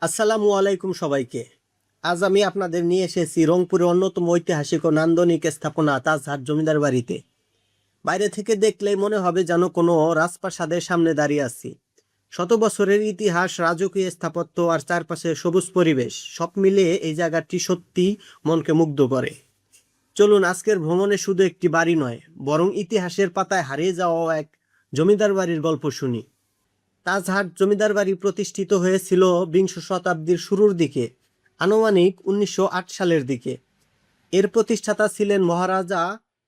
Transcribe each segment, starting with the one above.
আসসালামু আলাইকুম সবাইকে। আজ আমি আপনাদের নিয়ে এসেছি রংপুরের অন্যতম ঐতিহাসিক ও নান্দনিক স্থাপনা তাজহাট জমিদার বাড়িতে। বাইরে থেকে দেখলেই মনে হবে যেন কোনো রাজপ্রাসাদের সামনে দাঁড়িয়ে আছি। শত বছরের ইতিহাস, রাজকীয় স্থাপত্য আর চারপাশে সবুজ পরিবেশ সব মিলিয়ে এই জায়গাটি সত্যি মনকে মুগ্ধ করে। চলুন আজকের ভ্রমণে শুধু একটি বাড়ি নয়, বরং ইতিহাসের পাতায় হারিয়ে যাওয়া এক জমিদার বাড়ির গল্প শুনি। তাজহাট জমিদার বাড়ি প্রতিষ্ঠিত হয়েছিল বিংশ শতাব্দীর শুরুর দিকে, আনুমানিক 1908 সালের দিকে। এর প্রতিষ্ঠাতা ছিলেন মহারাজা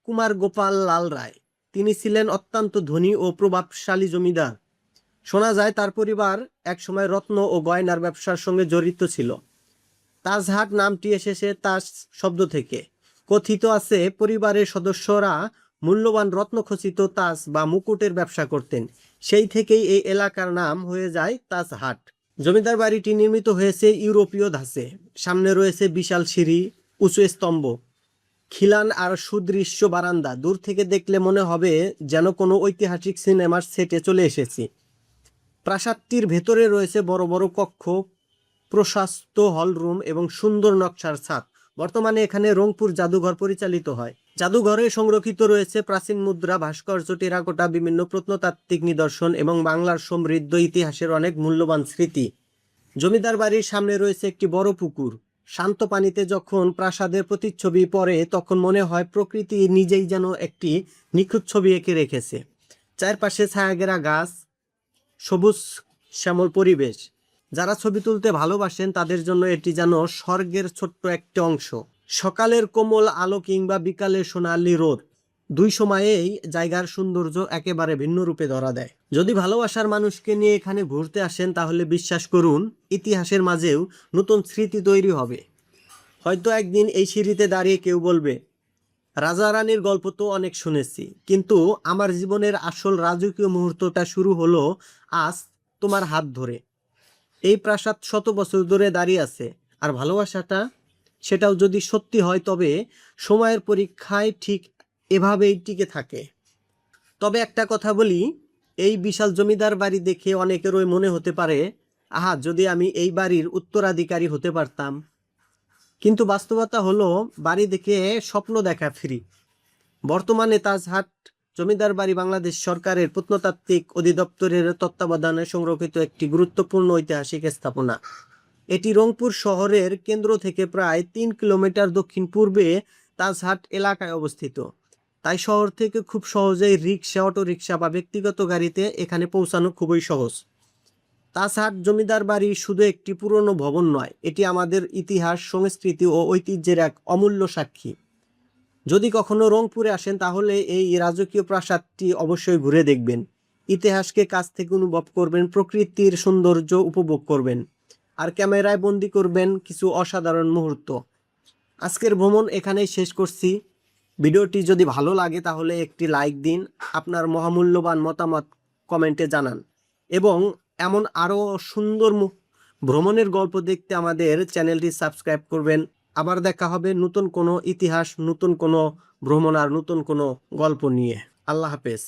কুমার গোপাল লাল রায়। তিনি ছিলেন অত্যন্ত ধনী ও প্রভাবশালী জমিদার। শোনা যায় তার পরিবার একসময় রত্ন ও গয়নার ব্যবসার সঙ্গে জড়িত ছিল। তাজহাট নামটি এসেছে তাজ শব্দ থেকে। কথিত আছে পরিবারের সদস্যরা মূল্যবান রত্নখচিত তাজ বা মুকুটের ব্যবসা করতেন। সেই থেকেই এই এলাকার নাম হয়ে যায় তাজহাট। জমিদার বাড়িটি নির্মিত হয়েছে ইউরোপীয় ধাঁচে। সামনে রয়েছে বিশাল সিঁড়ি, উঁচু স্তম্ভ, খিলান আর সুদৃশ্য বারান্দা। দূর থেকে দেখলে মনে হবে যেন কোনো ঐতিহাসিক সিনেমার সেটে চলে এসেছি। প্রাসাদটির ভেতরে রয়েছে বড় বড় কক্ষ, প্রশস্ত হলরুম এবং সুন্দর নকশার ছাদ। বর্তমানে এখানে রংপুর জাদুঘর পরিচালিত হয়। জাদুঘরে সংরক্ষিত রয়েছে প্রাচীন মুদ্রা, ভাস্কর্য, টেরাকোটা, বিভিন্ন প্রত্নতাত্ত্বিক নিদর্শন এবং বাংলার সমৃদ্ধ ইতিহাসের অনেক মূল্যবান স্মৃতি। জমিদার বাড়ির সামনে রয়েছে একটি বড় পুকুর। শান্ত পানিতে যখন প্রাসাদের প্রতিচ্ছবি পড়ে তখন মনে হয় প্রকৃতি নিজেই যেন একটি নিখুঁত ছবি এঁকে রেখেছে। চারপাশে ছায়াঘেরা গাছ, সবুজ শ্যামল পরিবেশ। যারা ছবি তুলতে ভালোবাসেন তাদের জন্য এটি যেন স্বর্গের ছোট্ট একটি অংশ। সকালের কোমল আলো কিংবা বিকালের সোনালি রোদ, দুই সময়েই জায়গার সৌন্দর্য একেবারে ভিন্ন রূপে ধরা দেয়। যদি ভালোবাসার মানুষকে নিয়ে এখানে ঘুরতে আসেন তাহলে বিশ্বাস করুন, ইতিহাসের মাঝেও নতুন স্মৃতি তৈরি হবে। হয়তো একদিন এই সিঁড়িতে দাঁড়িয়ে কেউ বলবে, রাজা রানীর গল্প তো অনেক শুনেছি, কিন্তু আমার জীবনের আসল রাজকীয় মুহূর্তটা শুরু হলো আজ তোমার হাত ধরে। এই প্রাসাদ শত বছর ধরে দাঁড়িয়ে আছে, আর ভালোবাসাটা, সেটাও যদি সত্যি হয় তবে সময়ের পরীক্ষায় ঠিক এভাবেই টিকে থাকে। তবে একটা কথা বলি, এই বিশাল জমিদার বাড়ি দেখে অনেকেরই মনে হতে পারে, আহা যদি আমি এই বাড়ির উত্তরাধিকারী হতে পারতাম। কিন্তু বাস্তবতা হলো বাড়ি দেখে স্বপ্ন দেখা ফ্রি। বর্তমানে তাজহাট জমিদার বাড়ি বাংলাদেশ সরকারের প্রত্নতাত্ত্বিক অধিদপ্তরের তত্ত্বাবধানে সংরক্ষিত একটি গুরুত্বপূর্ণ ঐতিহাসিক স্থাপনা। এটি রংপুর শহরের কেন্দ্র থেকে প্রায় 3 কিলোমিটার দক্ষিণ পূর্বে তাজহাট এলাকায় অবস্থিত। তাই শহর থেকে খুব সহজেই রিক্সা, অটোরিক্সা বা ব্যক্তিগত গাড়িতে এখানে পৌঁছানো খুবই সহজ। তাজহাট জমিদার বাড়ি শুধু একটি পুরনো ভবন নয়, এটি আমাদের ইতিহাস, সংস্কৃতি ও ঐতিহ্যের এক অমূল্য সাক্ষী। যদি কখনো রংপুরে আসেন তাহলে এই রাজকীয় প্রাসাদটি অবশ্যই ঘুরে দেখবেন। ইতিহাসকে কাছ থেকে অনুভব করবেন, প্রকৃতির সৌন্দর্য উপভোগ করবেন, আর ক্যামেরায় বন্দি করবেন কিছু অসাধারণ মুহূর্ত। আজকের ভ্রমণ এখানেই শেষ করছি। ভিডিওটি যদি ভালো লাগে তাহলে একটি লাইক দিন, আপনার মহামূল্যবান মতামত কমেন্টে জানান, এবং এমন আরও সুন্দর ভ্রমণের গল্প দেখতে আমাদের চ্যানেলটি সাবস্ক্রাইব করবেন। আবার দেখা হবে নতুন কোনো ইতিহাস, নতুন কোনো ভ্রমণ আর নতুন কোনো গল্প নিয়ে। আল্লাহ হাফেজ।